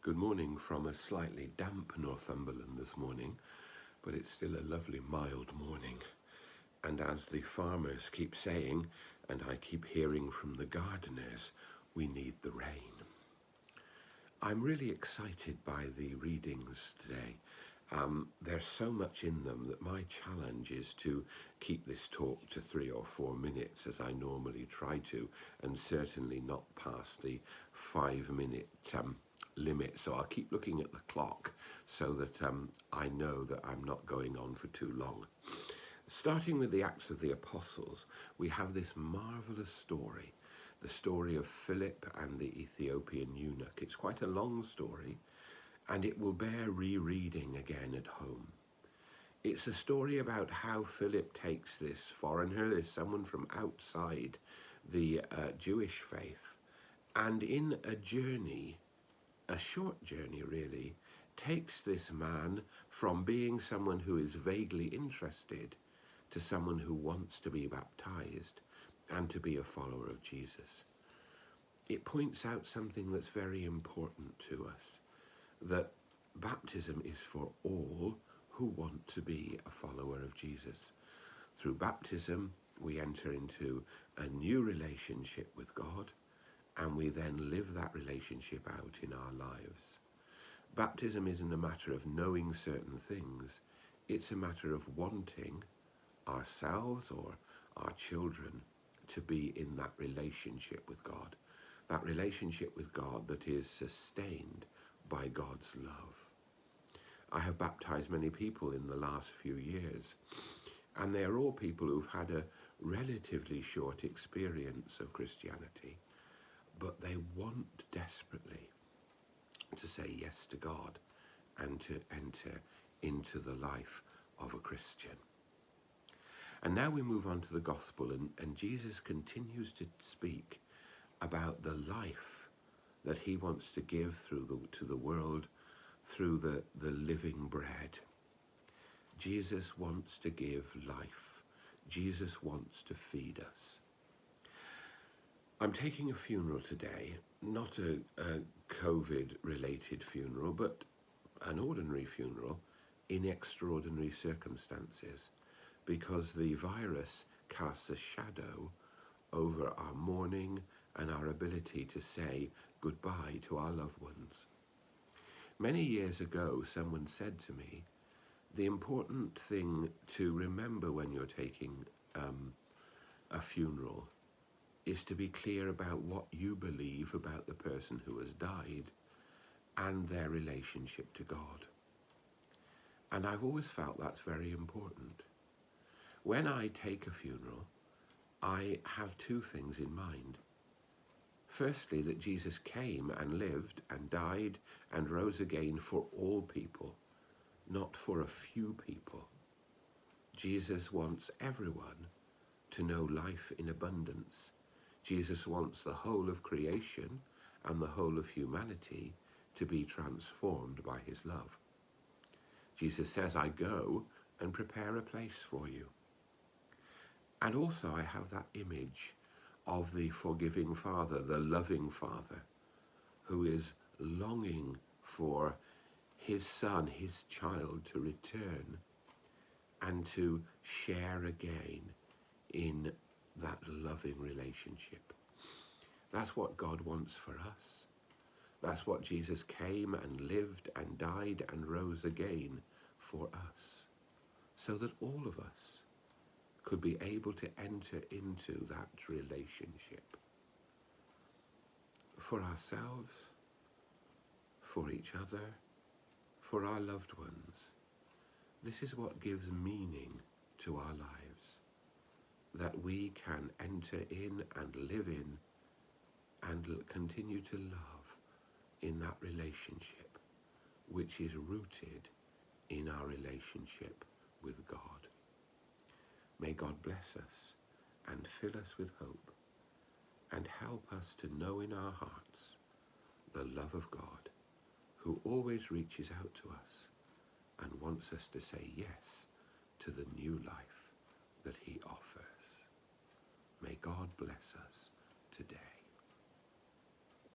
Good morning from a slightly damp Northumberland this morning, but it's still a lovely mild morning. And as the farmers keep saying, and I keep hearing from the gardeners, we need the rain. I'm really excited by the readings today. There's so much in them that my challenge is to keep this talk to 3 or 4 minutes as I normally try to, and certainly not past the 5-minute limit. So I'll keep looking at the clock so that I know that I'm not going on for too long. Starting with the Acts of the Apostles, we have this marvelous story, the story of Philip and the Ethiopian eunuch. It's quite a long story, and it will bear rereading again at home. It's a story about how Philip takes this foreigner, this someone from outside the Jewish faith, and in a journey, a short journey really, takes this man from being someone who is vaguely interested to someone who wants to be baptized and to be a follower of Jesus. It points out something that's very important to us, that baptism is for all who want to be a follower of Jesus. Through baptism, we enter into a new relationship with God, and we then live that relationship out in our lives. Baptism isn't a matter of knowing certain things, it's a matter of wanting ourselves or our children to be in that relationship with God, that relationship with God that is sustained by God's love. I have baptized many people in the last few years, and they are all people who've had a relatively short experience of Christianity, but they want desperately to say yes to God and to enter into the life of a Christian. And now we move on to the gospel, and Jesus continues to speak about the life that he wants to give to the world through the living bread. Jesus wants to give life. Jesus wants to feed us. I'm taking a funeral today, not a COVID-related funeral, but an ordinary funeral in extraordinary circumstances, because the virus casts a shadow over our mourning and our ability to say goodbye to our loved ones. Many years ago, someone said to me, the important thing to remember when you're taking a funeral is to be clear about what you believe about the person who has died and their relationship to God. And I've always felt that's very important. When I take a funeral, I have 2 things in mind. Firstly, that Jesus came and lived and died and rose again for all people, not for a few people. Jesus wants everyone to know life in abundance. Jesus wants the whole of creation and the whole of humanity to be transformed by his love. Jesus says, I go and prepare a place for you. And also I have that image of the forgiving Father, the loving Father, who is longing for his son, his child, to return and to share again in that loving relationship. That's what God wants for us. That's what Jesus came and lived and died and rose again for us, so that all of us could be able to enter into that relationship for ourselves, for each other, for our loved ones. This is what gives meaning to our lives, that we can enter in and live in and continue to love in that relationship, which is rooted in our relationship with God. May God bless us and fill us with hope and help us to know in our hearts the love of God, who always reaches out to us and wants us to say yes to the new life that he offers. May God bless us today.